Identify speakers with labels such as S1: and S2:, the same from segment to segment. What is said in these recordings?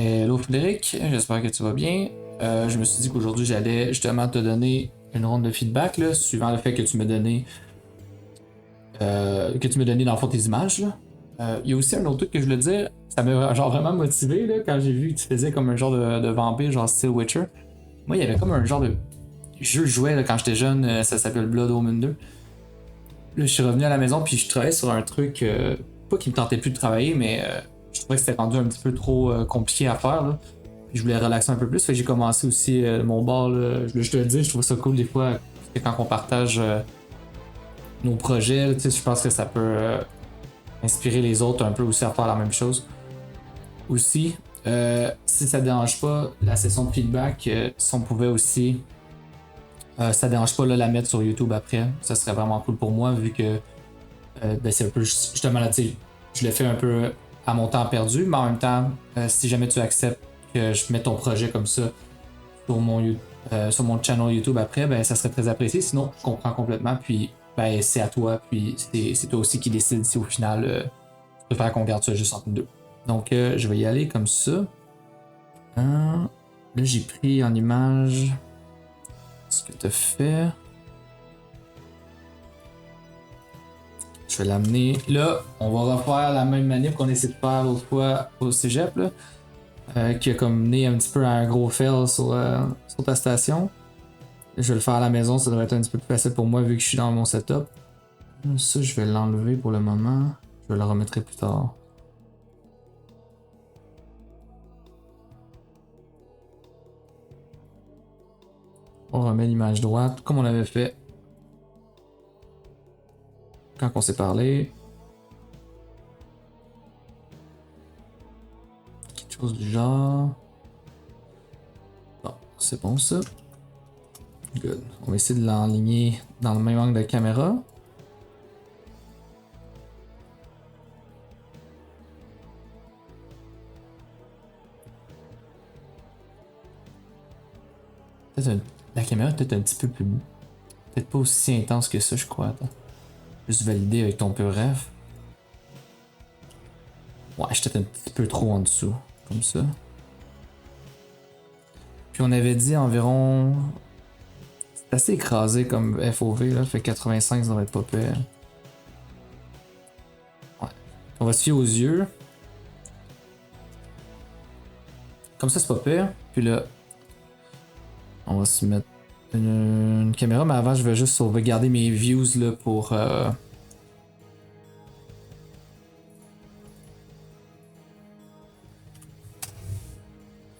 S1: Hello Frédéric, j'espère que tu vas bien. Je me suis dit qu'aujourd'hui j'allais justement te donner une ronde de feedback là, suivant le fait que tu me donnais dans le fond tes images. Il y a aussi un autre truc que je voulais dire, ça m'a genre vraiment motivé là, quand j'ai vu que tu faisais comme un genre de vampire, genre style Witcher. Moi il y avait comme un genre de jeu que je jouais là, quand j'étais jeune, ça s'appelle Blood Omen 2. Là je suis revenu à la maison puis je travaillais sur un truc, pas qui me tentait plus de travailler, mais je trouvais que c'était rendu un petit peu trop compliqué à faire. Là. Je voulais relaxer un peu plus. Fait que j'ai commencé aussi mon bar. Là, je te le dis, je trouve ça cool des fois. Parce que quand on partage nos projets, là, je pense que ça peut inspirer les autres un peu aussi à faire la même chose. Aussi, si ça te dérange pas, la session de feedback, si on pouvait aussi, ça te dérange pas là, la mettre sur YouTube après, ça serait vraiment cool pour moi vu que ben, c'est un peu justement là, je le fais un peu à mon temps perdu, mais en même temps, si jamais tu acceptes que je mette ton projet comme ça sur mon channel YouTube après, ben ça serait très apprécié. Sinon, je comprends complètement, puis ben c'est à toi, puis c'est toi aussi qui décide si au final tu préfères qu'on garde ça juste entre nous deux. Donc je vais y aller comme ça. Là j'ai pris en image ce que tu as fait. Je vais l'amener. Là, on va refaire la même manip qu'on essaie de faire l'autre fois au cégep, là, qui a comme mené un petit peu à un gros fail sur ta station. Je vais le faire à la maison, ça devrait être un petit peu plus facile pour moi vu que je suis dans mon setup. Ça, je vais l'enlever pour le moment. Je le remettrai plus tard. On remet l'image droite, comme on avait fait quand on s'est parlé. Quelque chose du genre. Bon, c'est bon ça. Good. On va essayer de l'enligner dans le même angle de caméra. La caméra est peut-être un petit peu plus. Peut-être pas aussi intense que ça, je crois. Attends. Juste valider avec ton pur ref. Ouais, je suis peut-être un petit peu trop en dessous. Comme ça. Puis on avait dit environ. C'est assez écrasé comme FOV, là. Fait 85, ça devrait être pas pire. Ouais. On va se fier aux yeux. Comme ça, c'est pas pire. Puis là, on va se mettre une caméra, mais avant, je vais juste sauvegarder mes views là pour. Ça,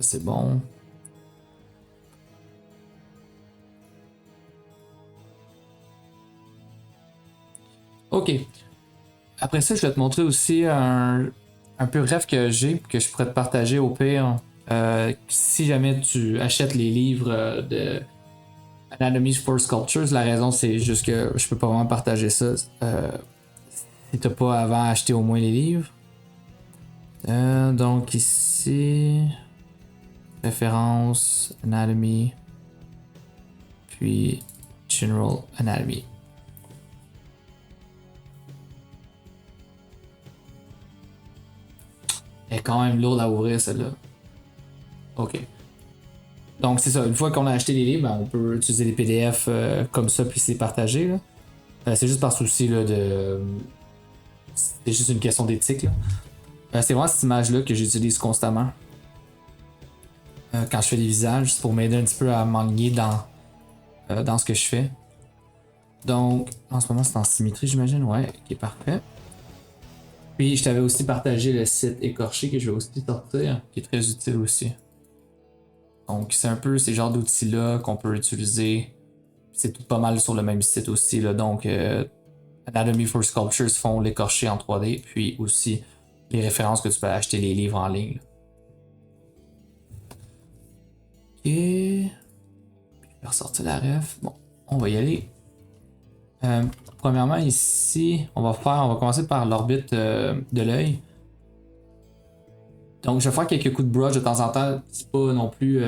S1: c'est bon. Ok. Après ça, je vais te montrer aussi un peu rêve que j'ai, que je pourrais te partager au pire. Si jamais tu achètes les livres de Anatomy for Sculptures, la raison c'est juste que je peux pas vraiment partager ça si t'as pas avant acheté au moins les livres. Donc ici, référence, Anatomy, puis General Anatomy. Elle est quand même lourde à ouvrir celle-là. Ok. Donc c'est ça, une fois qu'on a acheté les livres, ben, on peut utiliser les PDF comme ça puis c'est partagé. Là. C'est juste par souci là, de. C'est juste une question d'éthique. C'est vraiment cette image-là que j'utilise constamment. Quand je fais les visages, c'est pour m'aider un petit peu à m'enligner dans ce que je fais. Donc, en ce moment, c'est en symétrie, j'imagine. Ouais, ok, parfait. Puis, je t'avais aussi partagé le site écorché que je vais aussi sortir, qui est très utile aussi. Donc, c'est un peu ces genres d'outils-là qu'on peut utiliser. C'est tout pas mal sur le même site aussi. Là. Donc, Anatomy for Sculptures font l'écorché en 3D, puis aussi les références que tu peux acheter les livres en ligne. Là. Ok. Je vais ressortir la ref. Bon, on va y aller. Premièrement, ici, on va commencer par l'orbite de l'œil. Donc, je vais faire quelques coups de brush de temps en temps. C'est pas non plus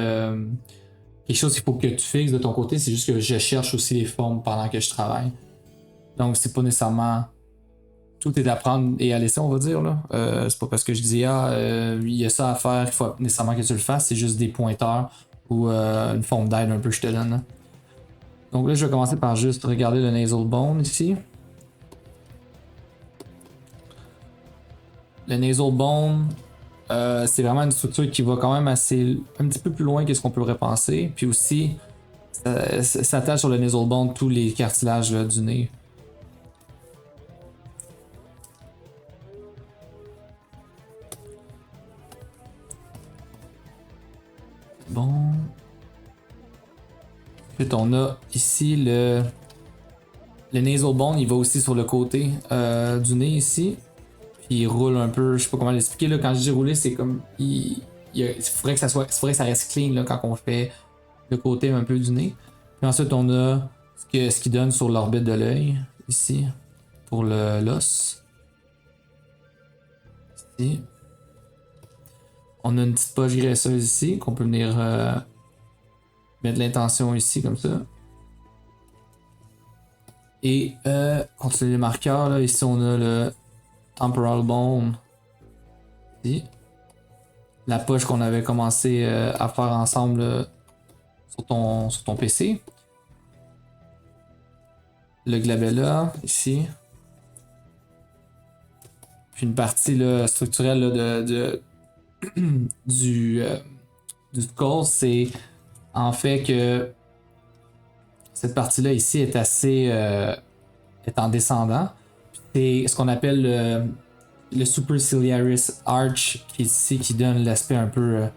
S1: quelque chose qu'il faut que tu fixes de ton côté. C'est juste que je cherche aussi les formes pendant que je travaille. Donc, c'est pas nécessairement tout est à prendre et à laisser, on va dire. Là. C'est pas parce que je dis, il y a ça à faire qu'il faut nécessairement que tu le fasses, c'est juste des pointeurs ou une forme d'aide un peu que je te donne. Là. Donc là, je vais commencer par juste regarder le nasal bone ici. Le nasal bone, c'est vraiment une structure qui va quand même un petit peu plus loin que ce qu'on pourrait penser. Puis aussi, ça s'attache sur le nasal bone tous les cartilages là, du nez. Bon. Ensuite, on a ici le nasal bone, il va aussi sur le côté du nez ici. Puis il roule un peu, je sais pas comment l'expliquer là. Quand je dis rouler, c'est comme il faudrait que ça reste clean là, quand on fait le côté un peu du nez. Puis ensuite, on a ce qui donne sur l'orbite de l'œil ici pour l'os. Ici. On a une petite poche graisseuse ici qu'on peut venir mettre l'intention ici comme ça. Et continuer les marqueurs, là, ici on a le temporal bone. Ici. La poche qu'on avait commencé à faire ensemble sur ton PC. Le glabella ici. Puis une partie là, structurelle là, du skull, c'est en fait que cette partie-là ici est assez est en descendant. C'est ce qu'on appelle le superciliaris arch qui est ici qui donne l'aspect un peu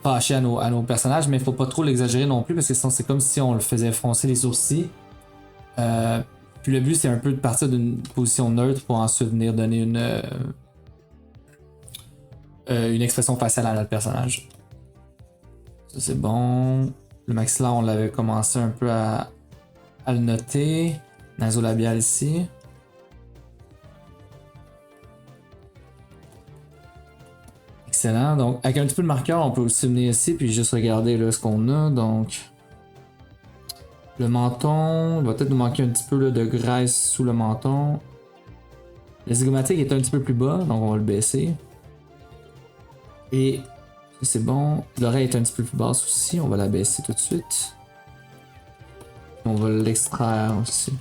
S1: fâché à nos personnages, mais il faut pas trop l'exagérer non plus parce que sinon c'est comme si on le faisait froncer les sourcils. Puis le but c'est un peu de partir d'une position neutre pour ensuite venir donner une expression faciale à notre personnage. Ça c'est bon. Le maxillaire on l'avait commencé un peu à le noter. Nasolabial ici. Excellent. Donc avec un petit peu de marqueur on peut aussi venir ici puis juste regarder là, ce qu'on a. Donc le menton, il va peut-être nous manquer un petit peu là, de graisse sous le menton. Le zygomatique est un petit peu plus bas, donc on va le baisser. Et c'est bon. L'oreille est un petit peu plus basse aussi, on va la baisser tout de suite. On va l'extraire aussi.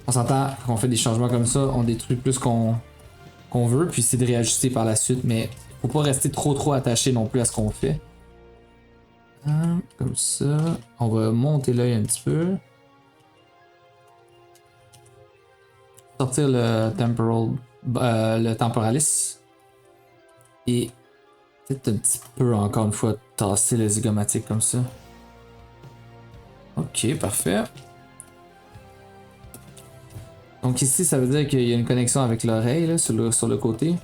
S1: On s'entend quand on fait des changements comme ça, on détruit plus qu'on veut, puis c'est de réajuster par la suite, mais faut pas rester trop attaché non plus à ce qu'on fait. Comme ça. On va monter l'œil un petit peu. Sortir le temporalis. Et peut-être un petit peu, encore une fois, tasser le zygomatique comme ça. Ok, parfait. Donc ici, ça veut dire qu'il y a une connexion avec l'oreille sur le côté.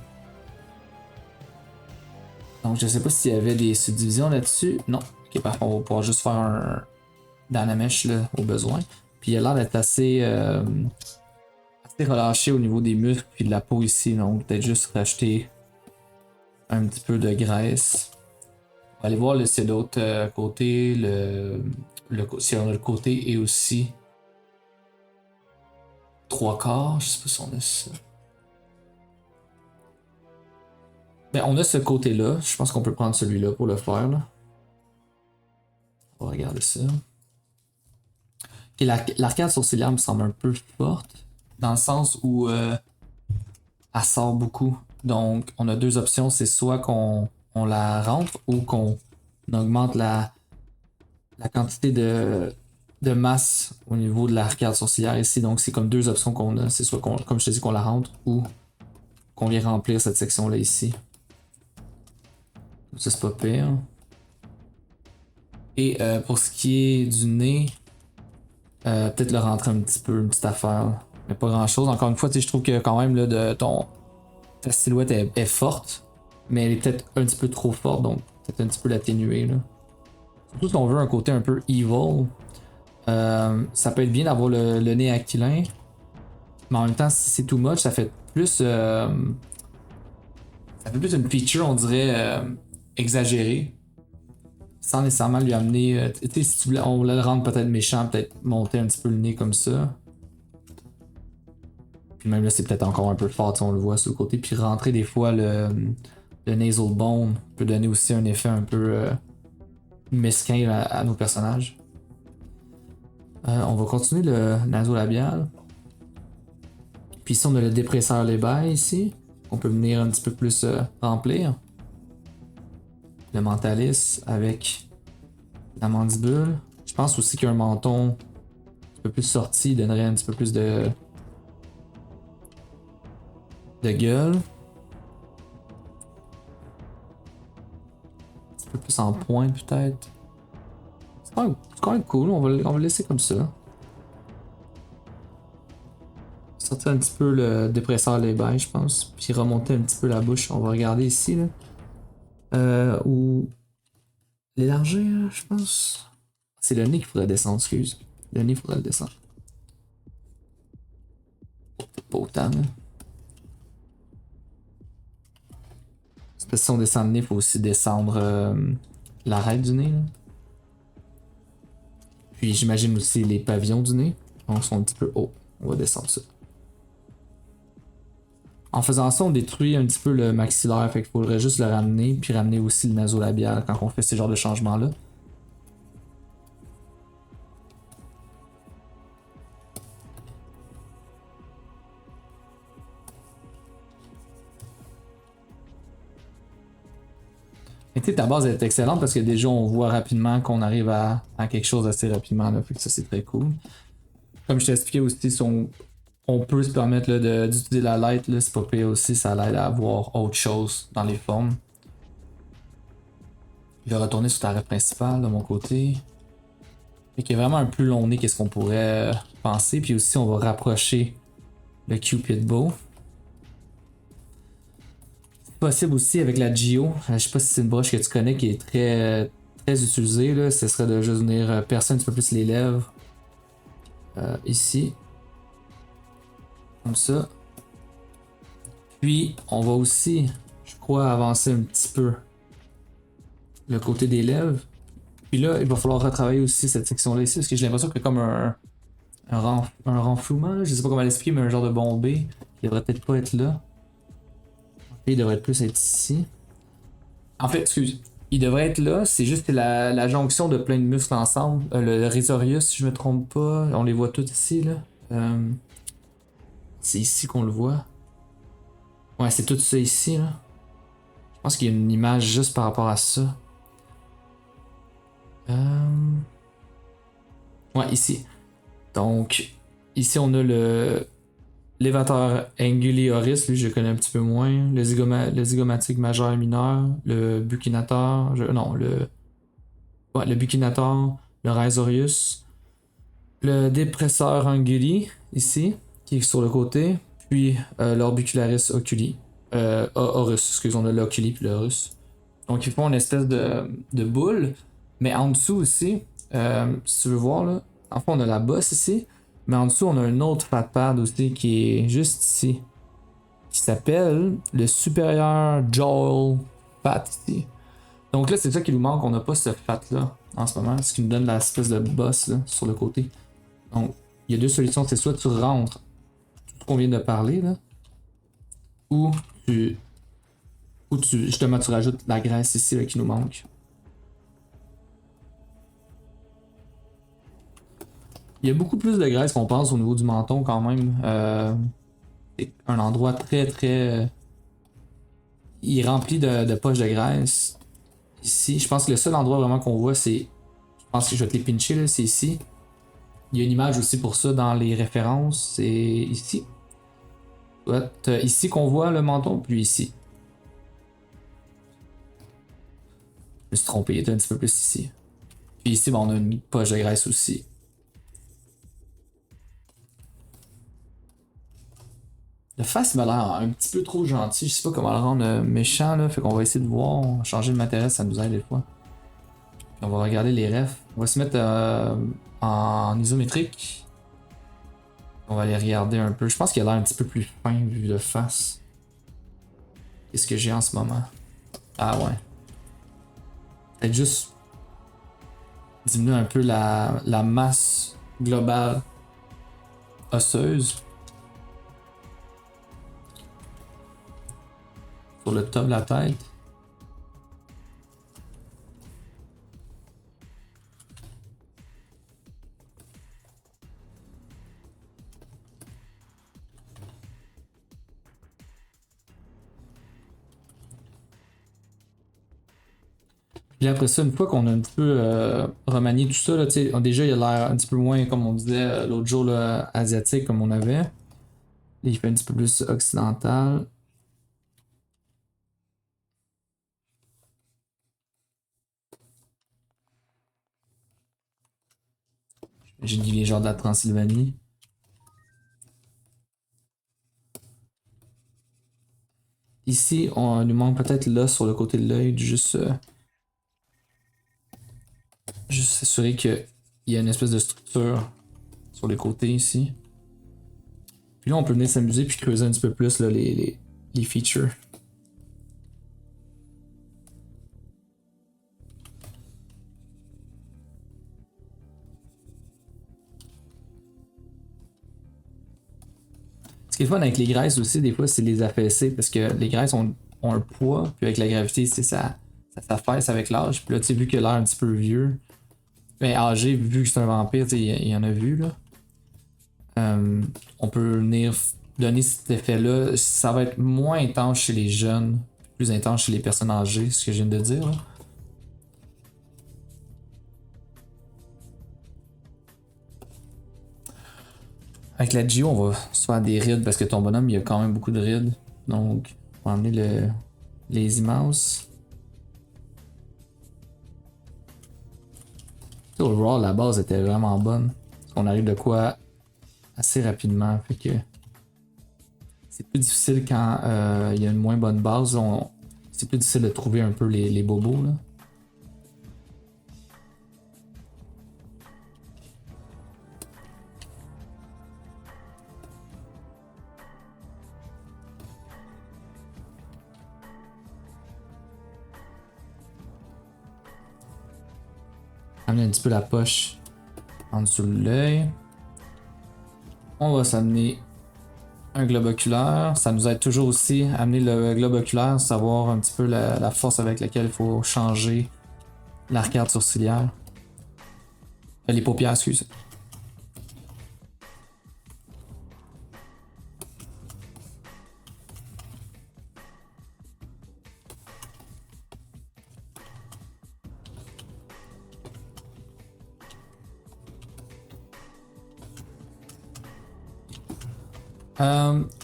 S1: Donc je sais pas s'il y avait des subdivisions là-dessus. Non. Ok, parfait. On va pouvoir juste faire un Dynamesh là, au besoin. Puis il a l'air d'être assez relâché au niveau des muscles puis de la peau ici. Donc peut-être juste racheter un petit peu de graisse. On va aller voir s'il y a d'autres côtés. Si on a le côté et aussi 3/4. Je sais pas si on a ça. Ben, on a ce côté-là. Je pense qu'on peut prendre celui-là pour le faire. Là. On va regarder ça. Okay, l'arcade sourcilière me semble un peu forte. Dans le sens où elle sort beaucoup. Donc, on a deux options. C'est soit qu'on la rentre ou qu'on augmente la quantité de masse au niveau de l'arcade sourcilière ici. Donc, c'est comme deux options qu'on a. C'est soit, comme je te dis, qu'on la rentre ou qu'on vient remplir cette section-là ici. Ça, c'est pas pire. Et pour ce qui est du nez, peut-être le rentrer un petit peu, une petite affaire. Mais pas grand-chose. Encore une fois, je trouve que quand même, là, ta silhouette est forte, mais elle est peut-être un petit peu trop forte, donc peut-être un petit peu l'atténuer. Surtout si on veut un côté un peu evil. Ça peut être bien d'avoir le nez aquilin, mais en même temps, si c'est too much, ça fait plus une feature, on dirait, exagérée. sans nécessairement lui amener. Tu sais, si tu voulais, on voulait le rendre peut-être méchant, peut-être monter un petit peu le nez comme ça. Puis même là, c'est peut-être encore un peu fort, on le voit sur le côté. Puis rentrer des fois le nasal bone peut donner aussi un effet un peu mesquin à nos personnages. On va continuer le nasolabial. Puis ici, on a le dépresseur lébail ici. On peut venir un petit peu plus remplir. Le mentalis avec la mandibule. Je pense aussi qu'un menton un petit peu plus sorti donnerait un petit peu plus de gueule. Un petit peu plus en pointe peut-être. C'est quand même cool, on va le laisser comme ça. Sortir un petit peu le dépresseur lébail, je pense. Puis remonter un petit peu la bouche. On va regarder ici là. Ou l'élargir, je pense. C'est le nez qu'il faudrait descendre, excuse. Le nez, il faudrait le descendre. Pas autant, là. Parce que si on descend le nez, il faut aussi descendre l'arête du nez. Là. Puis j'imagine aussi les pavillons du nez. Donc, ils sont un petit peu hauts. On va descendre ça. En faisant ça, on détruit un petit peu le maxillaire. Fait qu'il faudrait juste le ramener. Puis ramener aussi le nasolabial quand on fait ce genre de changements-là. Et tu sais, ta base est excellente parce que déjà on voit rapidement qu'on arrive à quelque chose assez rapidement. Là, fait que ça c'est très cool. Comme je t'ai expliqué aussi, si on peut se permettre d'utiliser la light, là, c'est pas pire aussi, ça l'aide à avoir autre chose dans les formes. Je vais retourner sur ta raie principale de mon côté. Fait qu'il y a vraiment un plus long nez qu'est-ce qu'on pourrait penser. Puis aussi on va rapprocher le Cupid Bow. Possible aussi avec la Geo. Je sais pas si c'est une broche que tu connais qui est très utilisée. Là. Ce serait de juste venir percer un petit peu plus les lèvres. Ici. Comme ça. Puis on va aussi, je crois, avancer un petit peu le côté des lèvres. Puis là, il va falloir retravailler aussi cette section-là ici. Parce que j'ai l'impression qu'il y a comme un renflouement. Là. Je sais pas comment l'expliquer, mais un genre de bombé. Il devrait peut-être pas être là. Il devrait plus être ici. En fait, excuse, il devrait être là, c'est juste la jonction de plein de muscles ensemble. Le Risorius, si je me trompe pas, on les voit tous ici, là. C'est ici qu'on le voit. Ouais, c'est tout ça ici, là. Je pense qu'il y a une image juste par rapport à ça. Ouais, ici. Donc, ici on a le l'évateur angulioris, lui je connais un petit peu moins. Le zygomatique majeur et mineur. Le buccinator. Le buccinator. Le rhizorius. Le dépresseur anguli, ici, qui est sur le côté. Puis l'orbicularis oculi. Horus, excusez, on a l'oculi puis l'horus. Donc ils font une espèce de boule. Mais en dessous aussi, si tu veux voir, là, en fait on a la bosse ici. Mais en dessous, on a un autre fat pad aussi qui est juste ici. Qui s'appelle le supérieur jaw fat ici. Donc là, c'est ça qui nous manque. On n'a pas ce fat là en ce moment. Ce qui nous donne l'espèce de boss là, sur le côté. Donc, il y a deux solutions. C'est soit tu rentres tout ce qu'on vient de parler là. Ou justement tu rajoutes la graisse ici là, qui nous manque. Il y a beaucoup plus de graisse qu'on pense au niveau du menton quand même. C'est un endroit très. Il est rempli de poches de graisse. Ici, je pense que le seul endroit vraiment qu'on voit, c'est. Je pense que je vais te les pincher là, c'est ici. Il y a une image aussi pour ça dans les références, c'est ici. Ouais, ici qu'on voit le menton, puis ici. Je me suis trompé, il était un petit peu plus ici. Puis ici, on a une poche de graisse aussi. Le face m'a l'air un petit peu trop gentil. Je sais pas comment le rendre méchant là. Fait qu'on va essayer de voir. Changer le matériel, ça nous aide des fois. Puis on va regarder les refs. On va se mettre en isométrique. On va aller regarder un peu. Je pense qu'il a l'air un petit peu plus fin vu de face. Qu'est-ce que j'ai en ce moment? Ah ouais. Peut-être juste diminuer un peu la masse globale osseuse sur le top de la tête. Puis après ça, une fois qu'on a un petit peu remanié tout ça, là, déjà il a l'air un petit peu moins, comme on disait l'autre jour, là, asiatique comme on avait. Là, il fait un petit peu plus occidental. J'ai dit les gens de la Transylvanie. Ici, on lui manque peut-être l'os sur le côté de l'œil, juste s'assurer qu'il y a une espèce de structure sur les côtés ici. Puis là, on peut venir s'amuser puis creuser un petit peu plus là, les features. Ce qui est fun avec les graisses aussi, des fois, c'est les affaisser parce que les graisses ont un poids, puis avec la gravité, ça s'affaisse avec l'âge. Puis là, tu sais, vu qu'il a l'air un petit peu vieux, ben âgé, vu que c'est un vampire, il y en a vu, là. On peut venir donner cet effet-là. Ça va être moins intense chez les jeunes, plus intense chez les personnes âgées, ce que je viens de dire, là. Avec la Geo, on va se faire des rides parce que ton bonhomme, il a quand même beaucoup de rides. Donc, on va emmener le Lazy Mouse. Overall, la base était vraiment bonne. On arrive de quoi assez rapidement. Fait que c'est plus difficile quand il y a une moins bonne base. C'est plus difficile de trouver un peu les bobos. Là. Amener un petit peu la poche en dessous de l'œil. On va s'amener un globe oculaire. Ça nous aide toujours aussi à amener le globe oculaire, savoir un petit peu la force avec laquelle il faut changer l'arcade sourcilière. Les paupières, excuse.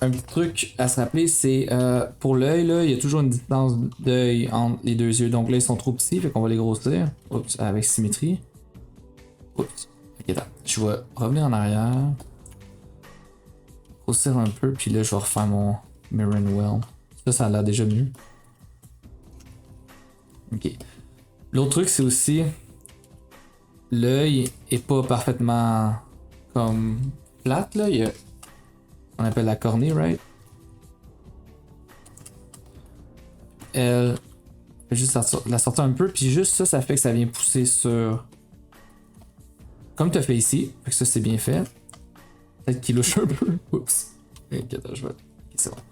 S1: Un petit truc à se rappeler, c'est pour l'œil, là, il y a toujours une distance d'œil entre les deux yeux. Donc là, ils sont trop petits, fait qu'on va les grossir. Oups, avec symétrie. Oups. Ok, attends. Je vais revenir en arrière. Grossir un peu, puis là, je vais refaire mon Mirren Well. Ça a l'air déjà mieux. Ok. L'autre truc, c'est aussi l'œil est pas parfaitement comme plate, là. Il y a on appelle la cornée, right? Elle fait juste la sortir un peu, puis juste ça fait que ça vient pousser sur. Comme tu as fait ici, fait que ça c'est bien fait. Peut-être qu'il louche un peu. Oups. Ok, attends, je vais. Ok, c'est bon.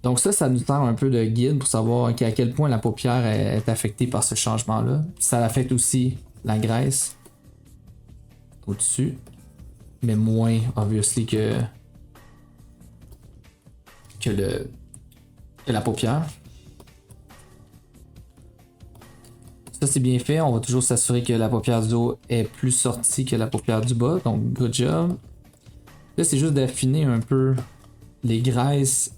S1: Donc ça nous sert un peu de guide pour savoir à quel point la paupière est affectée par ce changement-là. Ça affecte aussi la graisse au-dessus, mais moins obviously que la paupière. Ça c'est bien fait, on va toujours s'assurer que la paupière du haut est plus sortie que la paupière du bas, donc good job. Là c'est juste d'affiner un peu les graisses.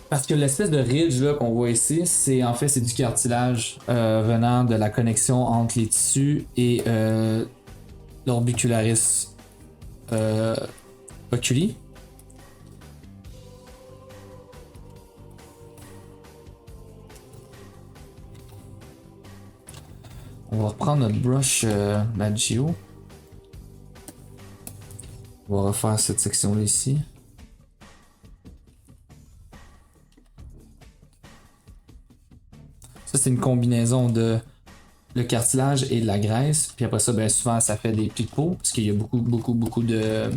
S1: Parce que l'espèce de ridge là qu'on voit ici, c'est en fait c'est du cartilage venant de la connexion entre les tissus et l'orbicularis oculi. On va reprendre notre brush Magio. On va refaire cette section-là ici. Ça, c'est une combinaison de le cartilage et de la graisse. Puis après ça, ben souvent ça fait des plis de peau parce qu'il y a beaucoup de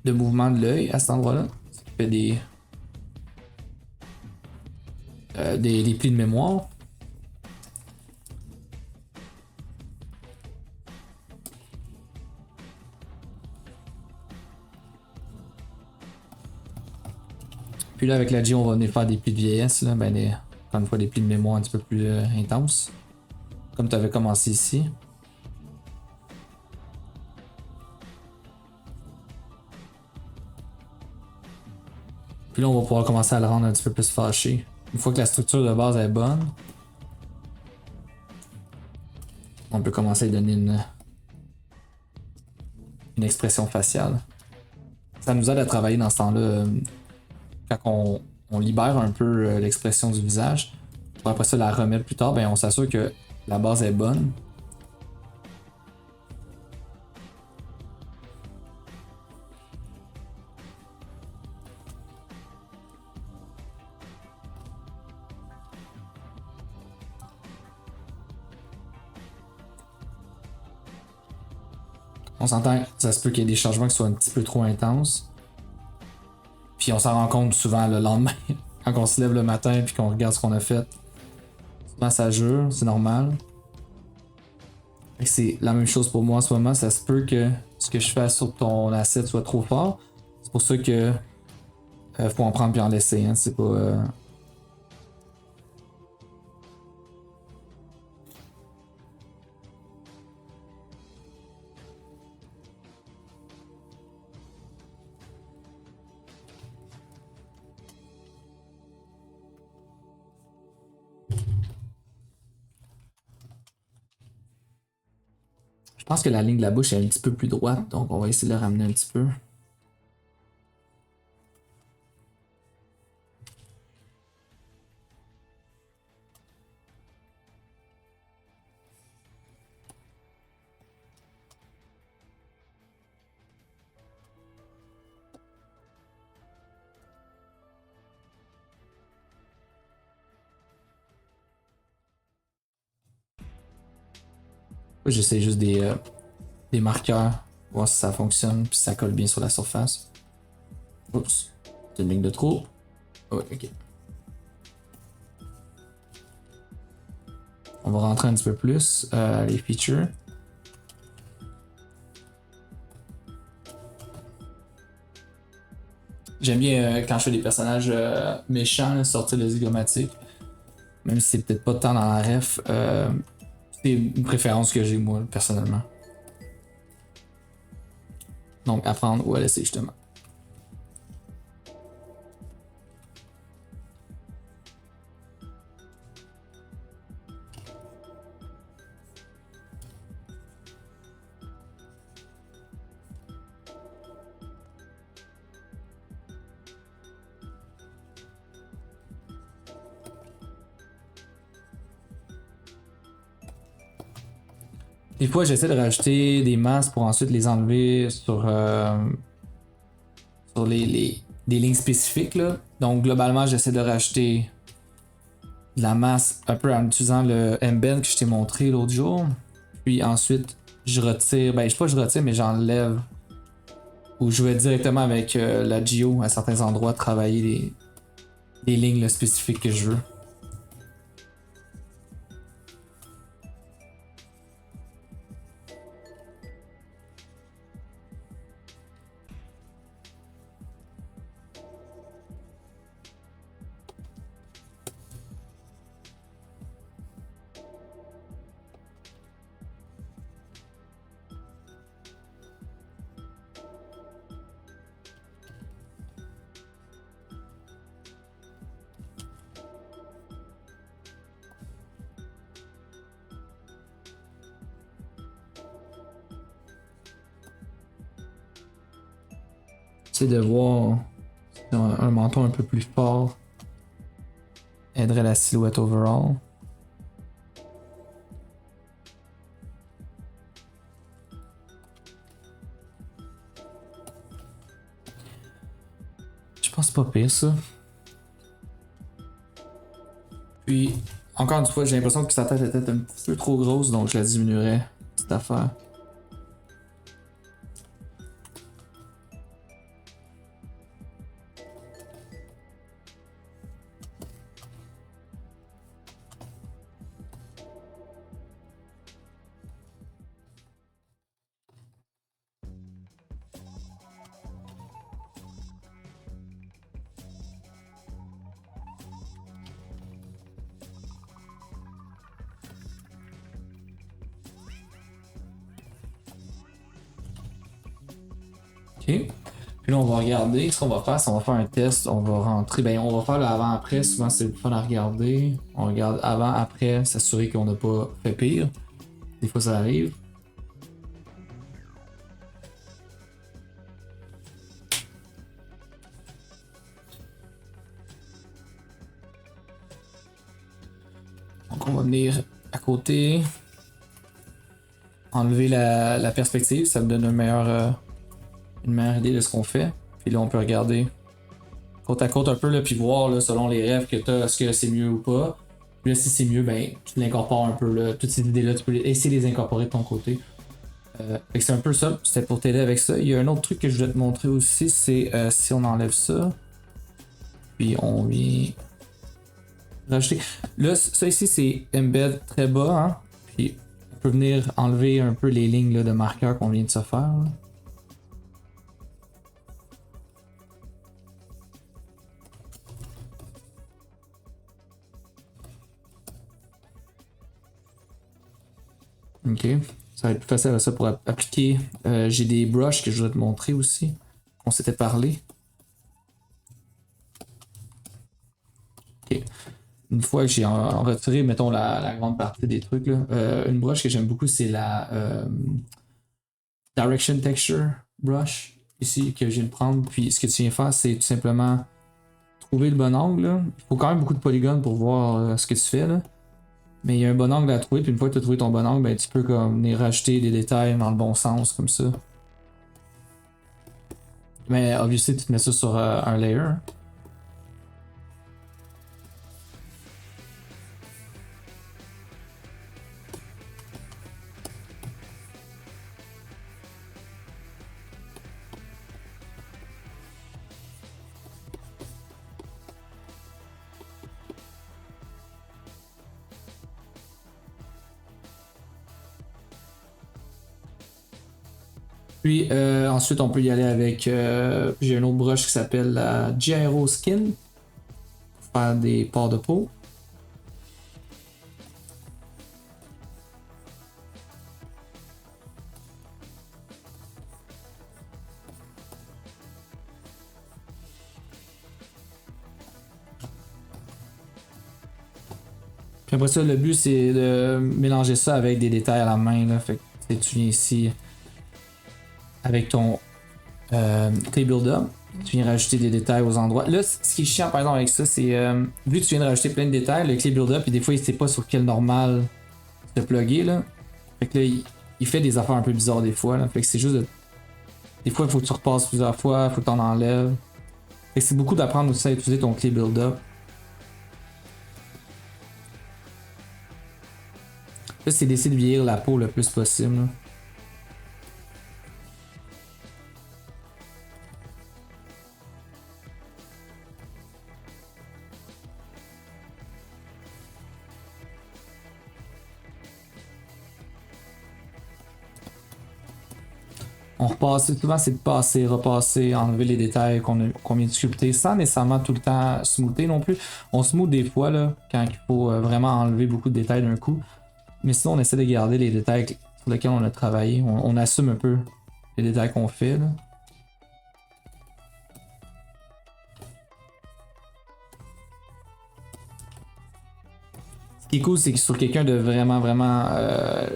S1: mouvements de l'œil à cet endroit-là. Ça fait des plis de mémoire. Puis là, avec la G, on va venir faire des plis de vieillesse. Là. Ben, encore une fois, des plis de mémoire un petit peu plus intenses. Comme tu avais commencé ici. Puis là, on va pouvoir commencer à le rendre un petit peu plus fâché. Une fois que la structure de base est bonne, on peut commencer à donner une expression faciale. Ça nous aide à travailler dans ce temps-là, quand on libère un peu l'expression du visage. Pour après ça la remettre plus tard, ben on s'assure que la base est bonne. On s'entend que ça se peut qu'il y ait des changements qui soient un petit peu trop intenses. Puis on s'en rend compte souvent le lendemain, quand on se lève le matin puis qu'on regarde ce qu'on a fait. Souvent ça jure, c'est normal. C'est la même chose pour moi en ce moment, ça se peut que ce que je fais sur ton asset soit trop fort. C'est pour ça que faut en prendre puis en laisser, hein. C'est pas. Je pense que la ligne de la bouche est un petit peu plus droite, donc on va essayer de la ramener un petit peu. J'essaie juste des marqueurs, voir si ça fonctionne, puis si ça colle bien sur la surface. Oups, c'est une ligne de trop. Oh, ok. On va rentrer un petit peu plus les features. J'aime bien quand je fais des personnages méchants, là, sortir le zygomatiques. Même si c'est peut-être pas tant dans la ref. C'est une préférence que j'ai moi, personnellement. Donc, apprendre ou à laisser, justement. Des fois, j'essaie de rajouter des masques pour ensuite les enlever sur des lignes spécifiques. Là. Donc, globalement, j'essaie de rajouter de la masse un peu en utilisant le embed que je t'ai montré l'autre jour. Puis ensuite, je retire, ben, je sais pas je retire, mais j'enlève. Ou je vais directement avec la Geo à certains endroits travailler les lignes là, spécifiques que je veux. C'est de voir un menton un peu plus fort aiderait la silhouette overall. Je pense pas pire ça. Puis, encore une fois, j'ai l'impression que sa tête était un petit peu trop grosse, donc je la diminuerais, cette affaire. Ok. Puis là, on va regarder ce qu'on va faire. Si on va faire un test, on va rentrer. Ben, on va faire le avant-après. Souvent, c'est le fun à regarder. On regarde avant-après, s'assurer qu'on n'a pas fait pire. Des fois, ça arrive. Donc, on va venir à côté. Enlever la perspective. Ça me donne une meilleure idée de ce qu'on fait. Puis là, on peut regarder côte à côte un peu, là, puis voir là, selon les rêves que tu as, est-ce que c'est mieux ou pas. Puis là, si c'est mieux, ben, tu l'incorpores un peu. Là. Toutes ces idées-là, tu peux essayer de les incorporer de ton côté. Fait que c'est un peu ça. C'était pour t'aider avec ça. Il y a un autre truc que je voulais te montrer aussi, c'est si on enlève ça. Puis on vient rajouter. Là, ça ici, c'est embed très bas. Hein? Puis on peut venir enlever un peu les lignes là, de marqueur qu'on vient de se faire. Là. Ok, ça va être plus facile à ça pour appliquer. J'ai des brushes que je voudrais te montrer aussi, qu'on s'était parlé. Ok, une fois que j'ai retiré, mettons, la grande partie des trucs, là, une brush que j'aime beaucoup, c'est la Direction Texture Brush, ici, que je viens de prendre. Puis ce que tu viens faire, c'est tout simplement trouver le bon angle. Là. Il faut quand même beaucoup de polygones pour voir ce que tu fais. Là. Mais il y a un bon angle à trouver, puis une fois que tu as trouvé ton bon angle, ben, tu peux comme venir rajouter des détails dans le bon sens, comme ça. Mais obviously, tu te mets ça sur un layer. Puis ensuite, on peut y aller avec. J'ai un autre brush qui s'appelle la Gyro Skin pour faire des pores de peau. Puis après ça, le but c'est de mélanger ça avec des détails à la main. Là. Fait que tu viens ici avec ton clay build-up. Tu viens rajouter des détails aux endroits. Là, ce qui est chiant par exemple avec ça, c'est vu que tu viens de rajouter plein de détails, le clay build-up, et des fois il sait pas sur quel normal se plugger. Là. Fait que là, il fait des affaires un peu bizarres des fois. Là. Fait que c'est juste de... Des fois, il faut que tu repasses plusieurs fois, il faut que tu en enlèves. Fait que c'est beaucoup d'apprendre aussi à utiliser ton clay build-up. Là, c'est d'essayer de vieillir la peau le plus possible. Là. On repasse, souvent c'est de passer, repasser, enlever les détails qu'on vient de sculpter sans nécessairement tout le temps smoother non plus. On smooth des fois là, quand il faut vraiment enlever beaucoup de détails d'un coup. Mais sinon on essaie de garder les détails sur lesquels on a travaillé. On assume un peu les détails qu'on fait. Là. Ce qui est cool, c'est que sur quelqu'un de vraiment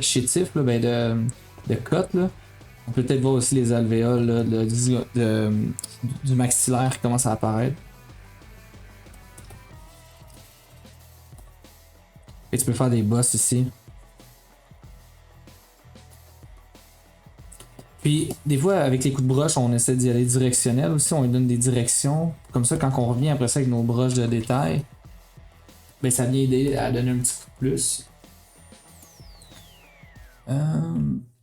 S1: chétif, là, ben de cut, là, on peut peut-être voir aussi les alvéoles là, du maxillaire qui commencent à apparaître. Et tu peux faire des bosses ici. Puis des fois avec les coups de broche, on essaie d'y aller directionnel aussi, on lui donne des directions. Comme ça, quand on revient après ça avec nos broches de détail, ben, ça vient aider à donner un petit coup de plus.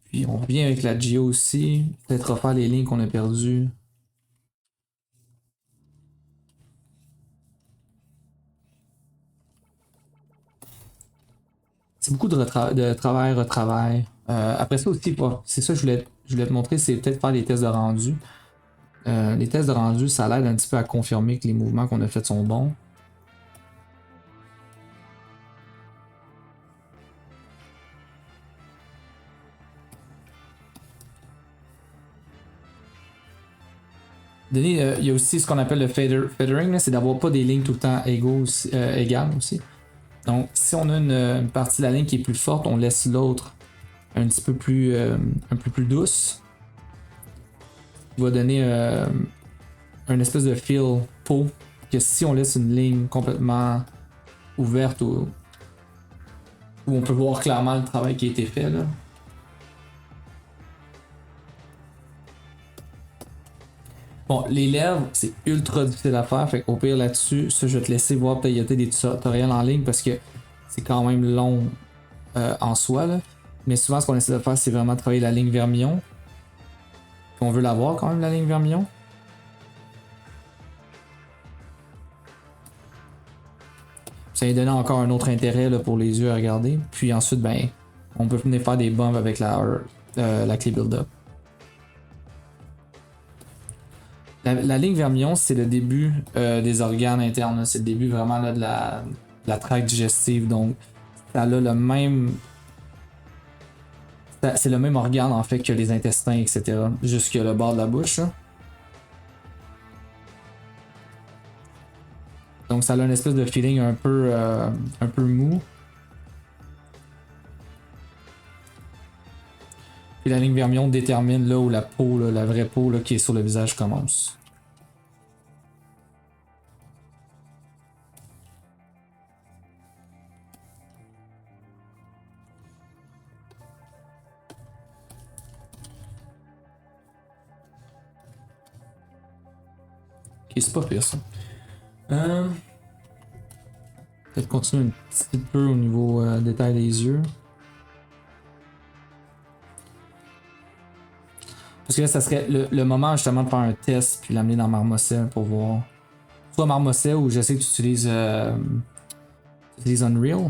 S1: Puis on revient avec la Geo aussi. Peut-être refaire les lignes qu'on a perdues. C'est beaucoup de travail, retravail. Après ça aussi, c'est ça que je voulais te montrer, c'est peut-être faire des tests de rendu. Les tests de rendu, ça l'aide un petit peu à confirmer que les mouvements qu'on a faits sont bons. Il y a aussi ce qu'on appelle le feathering, c'est d'avoir pas des lignes tout le temps égales aussi. Donc, si on a une partie de la ligne qui est plus forte, on laisse l'autre un petit peu plus, un peu plus douce. Il va donner un espèce de feel peau que si on laisse une ligne complètement ouverte où on peut voir clairement le travail qui a été fait là. Bon, les lèvres, c'est ultra difficile à faire, fait qu'au pire là-dessus, ça je vais te laisser voir peut-être des tutoriels en ligne parce que c'est quand même long en soi là. Mais souvent ce qu'on essaie de faire, c'est vraiment travailler la ligne vermillon. Puis on veut l'avoir quand même la ligne vermillon. Ça lui donne encore un autre intérêt là, pour les yeux à regarder. Puis ensuite, ben, on peut venir faire des bumps avec la clé build-up. La ligne vermillon, c'est le début des organes internes. C'est le début vraiment là, de la traque digestive. Donc, ça a le même. C'est le même organe en fait que les intestins, etc. Jusque le bord de la bouche. Là. Donc, ça a une espèce de feeling un peu mou. Puis la ligne vermillon détermine là où la peau, là, la vraie peau là, qui est sur le visage commence. Ok, c'est pas pire ça. Peut-être continuer un petit peu au niveau détail des yeux. Parce que là, ça serait le moment justement de faire un test puis l'amener dans Marmoset pour voir. Soit Marmoset ou je sais que tu utilises Unreal.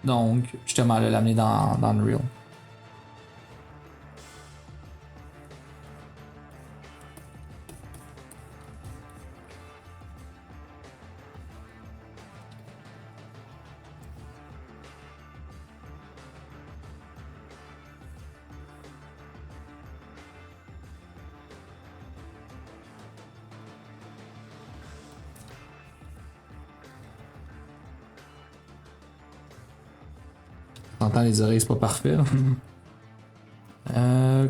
S1: Donc, justement, l'amener dans Unreal. T'entends les oreilles, c'est pas parfait.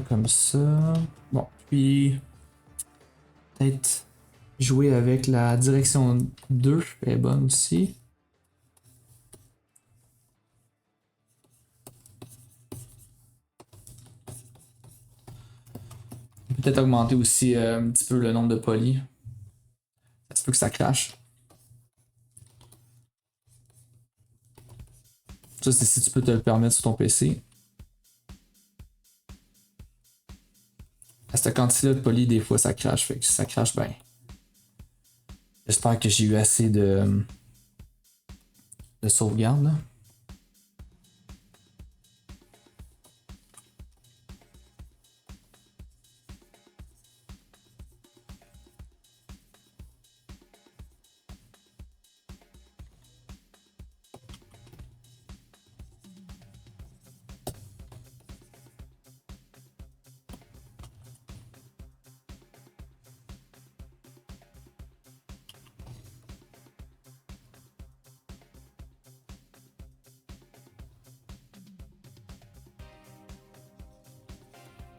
S1: Comme ça. Bon, puis peut-être jouer avec la direction 2, elle est bonne aussi. Peut-être augmenter aussi un petit peu le nombre de polis. Ça se peut que ça crache. Ça, c'est si tu peux te le permettre sur ton PC. À cette quantité-là de polis, des fois, ça crache. Fait que ça crache bien. J'espère que j'ai eu assez de sauvegarde. Là.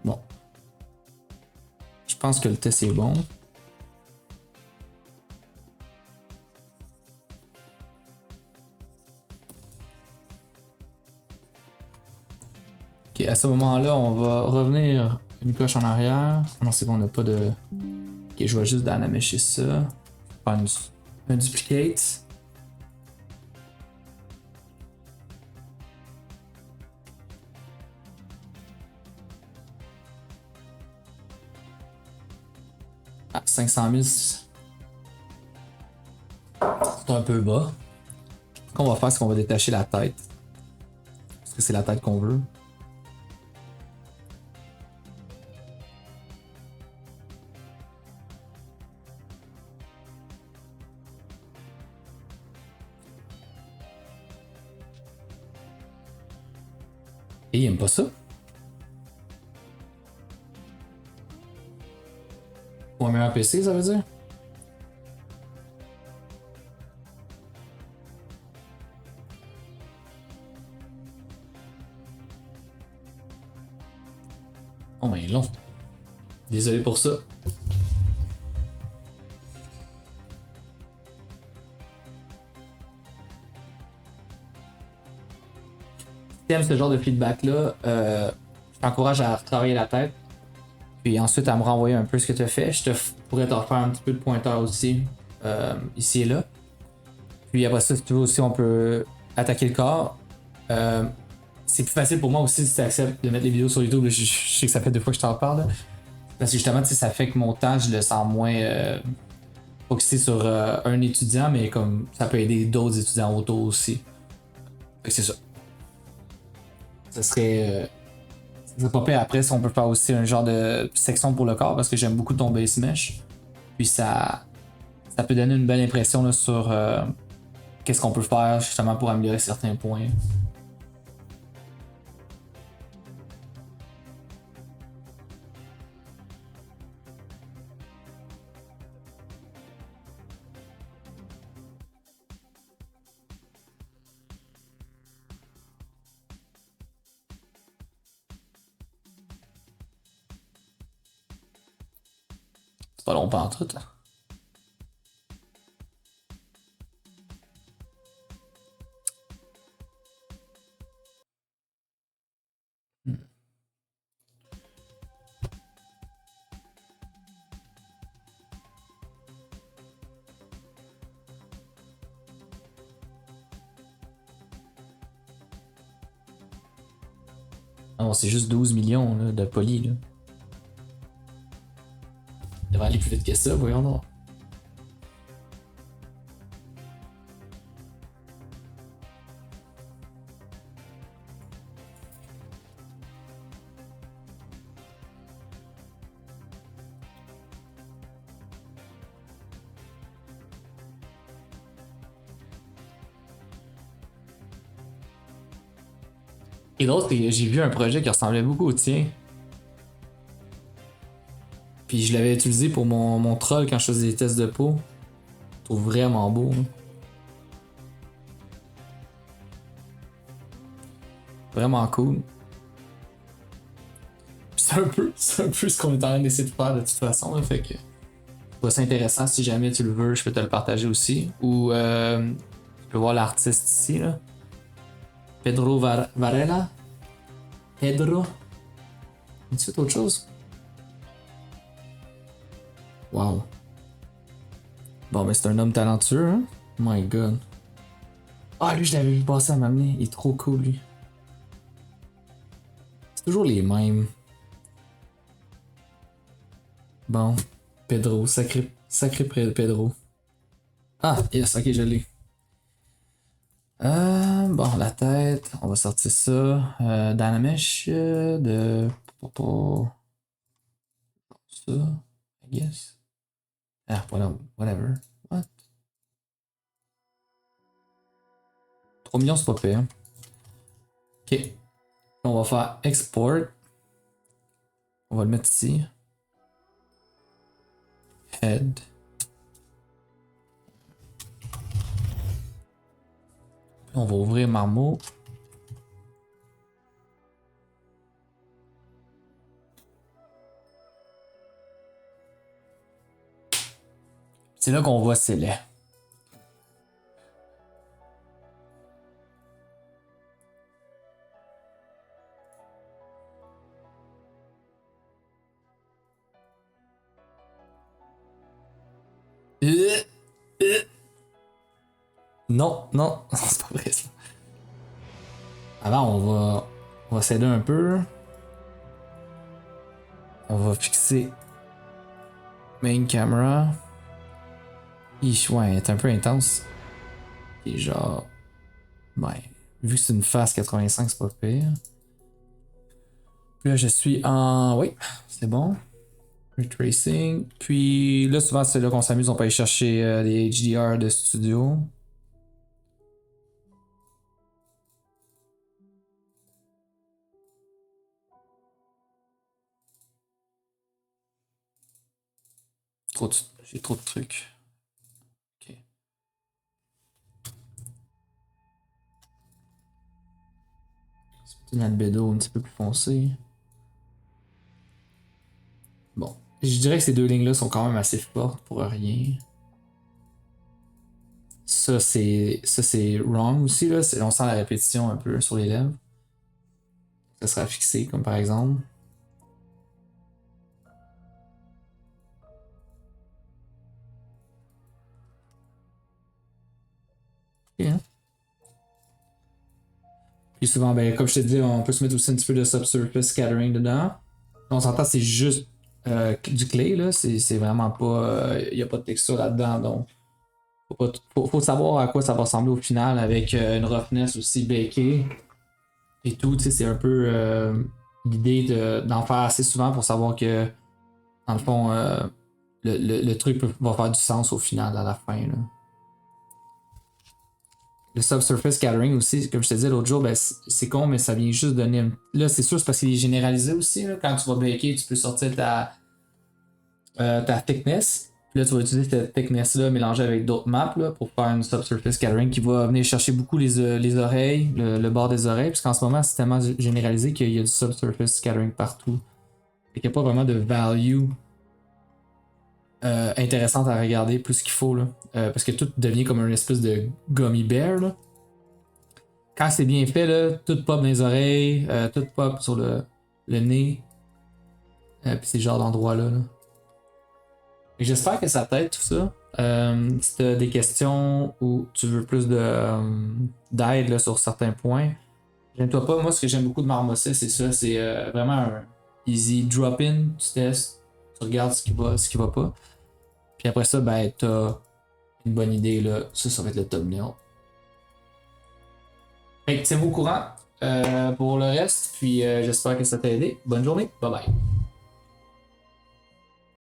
S1: Bon. Je pense que le test est bon. Ok, à ce moment-là, on va revenir une coche en arrière. Non, c'est bon, on n'a pas de. Ok, je vais juste d'anamécher ça. Faire un duplicate. Ah, 500 000, c'est un peu bas. Ce qu'on va faire, c'est qu'on va détacher la tête. Parce que c'est la tête qu'on veut. Et il aime pas ça. Pour un meilleur PC, ça veut dire? Oh, mais long. Désolé pour ça. Si t'aimes ce genre de feedback-là, je t'encourage à retravailler la tête. Puis ensuite à me renvoyer un peu ce que tu as fait. Pourrais te refaire un petit peu de pointeur aussi, ici et là. Puis après ça, si tu veux aussi, on peut attaquer le corps. C'est plus facile pour moi aussi si tu acceptes de mettre les vidéos sur YouTube. Je sais que ça fait 2 fois que je t'en parle. Là. Parce que justement, ça fait que mon temps, je le sens moins focusé sur un étudiant, mais comme ça peut aider d'autres étudiants autour aussi. Fait que c'est ça. Ça serait pas pire. Après, si on peut faire aussi un genre de section pour le corps parce que j'aime beaucoup ton base mesh. Puis ça peut donner une belle impression là, sur qu'est-ce qu'on peut faire justement pour améliorer certains points. C'est pas long pas en tout. Non, c'est juste 12 millions là, de poly. Là. Il devrait aller plus vite que ça, voyons donc. Et d'autres, j'ai vu un projet qui ressemblait beaucoup au tien. Puis je l'avais utilisé pour mon troll quand je faisais des tests de peau. Je trouve vraiment beau. Hein. Vraiment cool. Puis c'est un peu ce qu'on est en train d'essayer de faire de toute façon. Là, fait que je trouve ça intéressant. Si jamais tu le veux, je peux te le partager aussi. Ou tu peux voir l'artiste ici. Là. Pedro Varela. Pedro. As-tu fait autre chose? Wow. Bon, mais c'est un homme talentueux, hein? My god. Ah, lui, je l'avais vu passer à m'amener. Il est trop cool, lui. C'est toujours les mêmes. Bon. Pedro. Sacré Pedro. Ah, yes, ok, je l'ai. Bon, la tête. On va sortir ça. Dynamesh de... Ça, I guess. Ah, whatever. What? 3 millions, c'est pas pire. Ok. On va faire export. On va le mettre ici. Head. Puis on va ouvrir Marmo. C'est là qu'on voit c'est laid. Non, non, c'est pas vrai ça. Avant, on va s'aider un peu. On va fixer Main camera. Ouais, elle est un peu intense. Et genre. Ouais. Vu que c'est une face 85, c'est pas pire. Puis là, je suis en. Oui, c'est bon. Retracing. Puis là, souvent, c'est là qu'on s'amuse. On peut aller chercher des HDR de studio. J'ai trop de trucs. Ok. C'est une albedo un petit peu plus foncé. Bon. Je dirais que ces deux lignes-là sont quand même assez fortes pour rien. Ça, c'est wrong aussi, là. On sent la répétition un peu sur les lèvres. Ça sera fixé, comme par exemple. Ok, hein. Puis souvent, ben, comme je te dis, on peut se mettre aussi un petit peu de subsurface scattering dedans. On s'entend, c'est juste du clay, là. C'est vraiment pas. Il n'y a pas de texture là-dedans, donc. Faut savoir à quoi ça va ressembler au final avec une roughness aussi bakée et tout. Tu sais, c'est un peu l'idée d'en faire assez souvent pour savoir que, dans le fond, le truc va faire du sens au final, à la fin. Là. Le subsurface scattering aussi, comme je te disais l'autre jour, ben, c'est con, mais ça vient juste donner. Là, c'est sûr, c'est parce qu'il est généralisé aussi. Là. Quand tu vas baker, tu peux sortir ta thickness. Puis là, tu vas utiliser cette thickness-là mélangée avec d'autres maps là, pour faire une subsurface scattering qui va venir chercher beaucoup les oreilles, le bord des oreilles, puisqu'en ce moment, c'est tellement généralisé qu'il y a du subsurface scattering partout. Et qu'il n'y a pas vraiment de value intéressante à regarder plus qu'il faut. Là. Parce que tout devient comme une espèce de gummy bear. Là. Quand c'est bien fait, là, tout pop dans les oreilles, tout pop sur le nez. Puis ces genres d'endroits-là. Là. J'espère que ça t'aide tout ça. Si tu as des questions ou tu veux plus d'aide sur certains points, gêne-toi pas. Moi, ce que j'aime beaucoup de Marmoset, c'est ça. C'est vraiment un easy drop-in. Tu testes, tu regardes ce qui va pas. Puis après ça, ben, t'as une bonne idée. Là. Ça va être le thumbnail. Fait que tiens-moi au courant pour le reste. Puis j'espère que ça t'a aidé. Bonne journée. Bye bye.